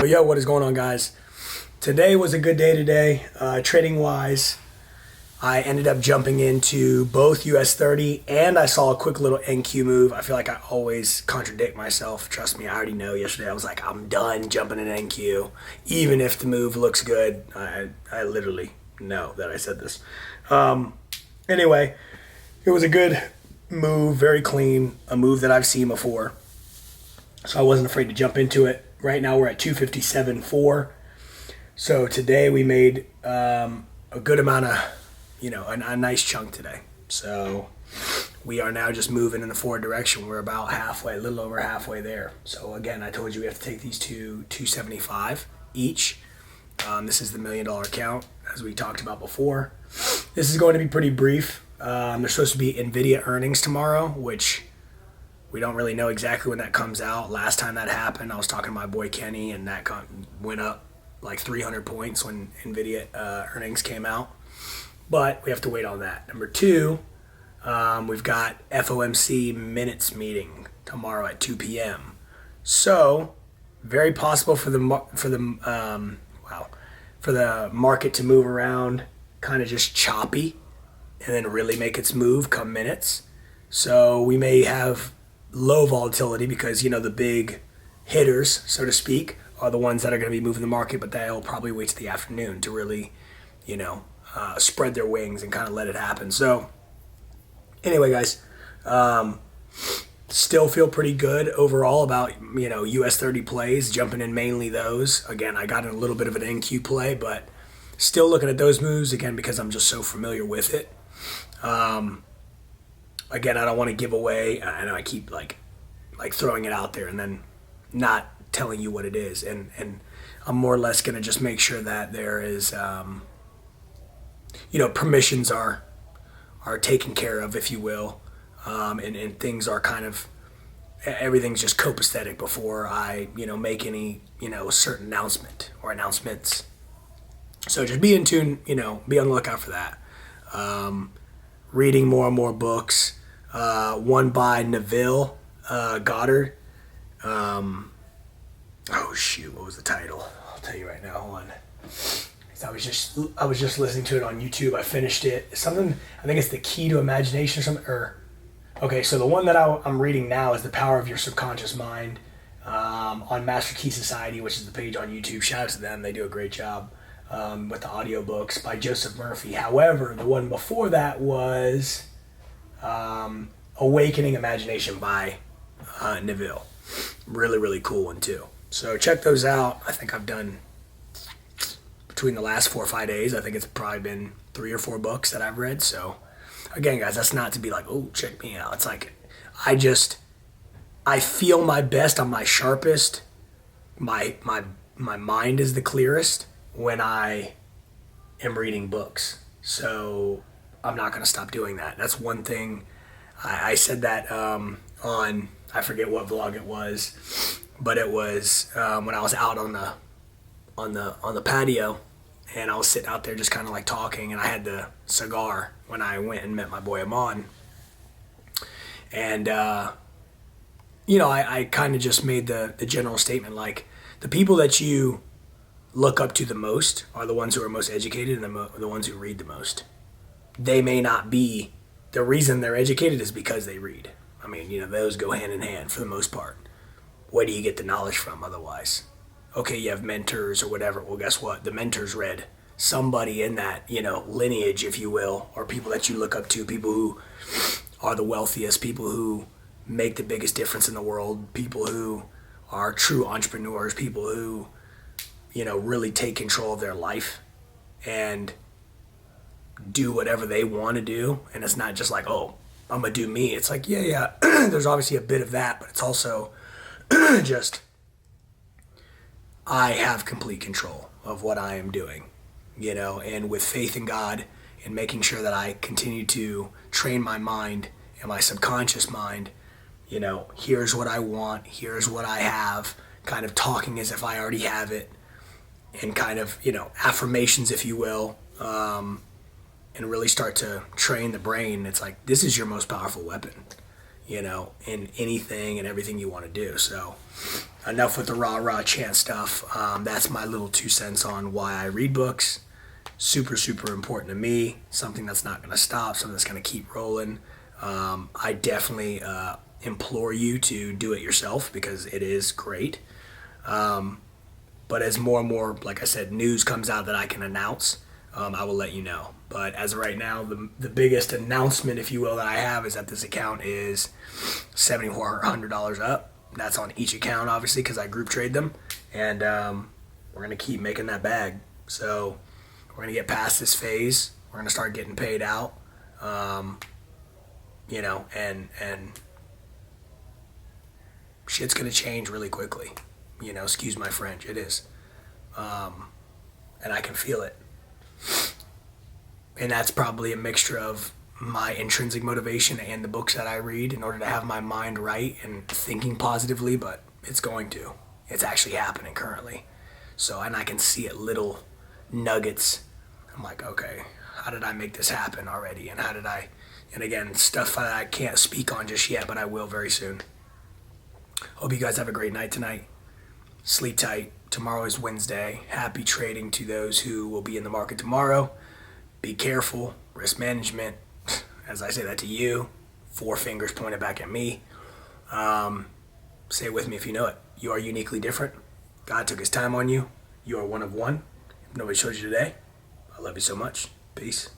Yo, what is going on, guys? Today was a good day today. Trading wise, I ended up jumping into both US 30 and I saw a quick little NQ move. I feel like I always contradict myself. Trust me, I already know. Yesterday I was like, I'm done jumping in NQ. Even if the move looks good, I literally know that I said this. Anyway, it was a good move, very clean, a move that I've seen before. So I wasn't afraid to jump into it. Right now we're at 257.4. So today we made a good amount of, a nice chunk today. So we are now just moving in the forward direction. We're about halfway, a little over halfway there. So again, I told you we have to take these to 275 each. This is the $1 million account, as we talked about before. This is going to be pretty brief. There's supposed to be NVIDIA earnings tomorrow, which we don't really know exactly when that comes out. Last time that happened, I was talking to my boy Kenny, and that went up like 300 points when NVIDIA earnings came out. But we have to wait on that. Number two, we've got FOMC minutes meeting tomorrow at 2 p.m. So very possible for the market to move around, kind of just choppy, and then really make its move come minutes. So we may have low volatility because, the big hitters, so to speak, are the ones that are going to be moving the market, but they'll probably wait till the afternoon to really, spread their wings and kind of let it happen. So anyway, guys, still feel pretty good overall about, US 30 plays, jumping in mainly those. Again, I got in a little bit of an NQ play, but still looking at those moves, again, because I'm just so familiar with it. Again, I don't want to give away. I know I keep like throwing it out there and then not telling you what it is. And I'm more or less going to just make sure that there is, permissions are taken care of, if you will. And things are kind of, everything's just copacetic before I, make any, certain announcement or announcements. So just be in tune, be on the lookout for that. Reading more and more books. One by Neville Goddard. What was the title? I'll tell you right now. Hold on. I was just listening to it on YouTube. I finished it. Something, I think it's The Key to Imagination or something. Okay, so the one that I'm reading now is The Power of Your Subconscious Mind on Master Key Society, which is the page on YouTube. Shout out to them. They do a great job with the audiobooks by Joseph Murphy. However, the one before that was Awakening Imagination by Neville. Really, really cool one too. So check those out. I think I've done, between the last 4 or 5 days, I think it's probably been 3 or 4 books that I've read. So again, guys, that's not to be like, oh, check me out. It's like, I feel my best, I'm my sharpest, my mind is the clearest when I am reading books. So I'm not going to stop doing that. That's one thing. I said that on, I forget what vlog it was, but it was when I was out on the patio, and I was sitting out there just kind of like talking, and I had the cigar when I went and met my boy Amon. And, I kind of just made the general statement, like, the people that you look up to the most are the ones who are most educated and the ones who read the most. They may not be, the reason they're educated is because they read. I mean, those go hand in hand for the most part. Where do you get the knowledge from otherwise? Okay, you have mentors or whatever. Well, guess what? The mentors read. Somebody in that, lineage, if you will, or people that you look up to, people who are the wealthiest, people who make the biggest difference in the world, people who are true entrepreneurs, people who, really take control of their life and do whatever they want to do. And it's not just like, oh, I'm going to do me. It's like, yeah, there's obviously a bit of that, but it's also just, I have complete control of what I am doing, and with faith in God and making sure that I continue to train my mind and my subconscious mind, here's what I want, here's what I have, kind of talking as if I already have it, and kind of, affirmations, if you will, and really start to train the brain. It's like, this is your most powerful weapon. in anything and everything you want to do. So enough with the rah chant stuff. That's my little 2 cents on why I read books. Super, super important to me. Something that's not going to stop, something that's going to keep rolling. I definitely implore you to do it yourself because it is great. But as more and more, like I said, news comes out that I can announce, I will let you know. But as of right now, the biggest announcement, if you will, that I have is that this account is $7,400 up. That's on each account, obviously, because I group trade them. And we're going to keep making that bag. So we're going to get past this phase. We're going to start getting paid out. And shit's going to change really quickly. Excuse my French, it is. And I can feel it. And that's probably a mixture of my intrinsic motivation and the books that I read in order to have my mind right and thinking positively, but it's going to. It's actually happening currently. So, and I can see it, little nuggets. I'm like, okay, how did I make this happen already? And and again, stuff that I can't speak on just yet, but I will very soon. Hope you guys have a great night tonight. Sleep tight. Tomorrow is Wednesday. Happy trading to those who will be in the market tomorrow. Be careful. Risk management. As I say that to you, 4 fingers pointed back at me. Say it with me if you know it. You are uniquely different. God took his time on you. You are one of one. If nobody showed you today, I love you so much. Peace.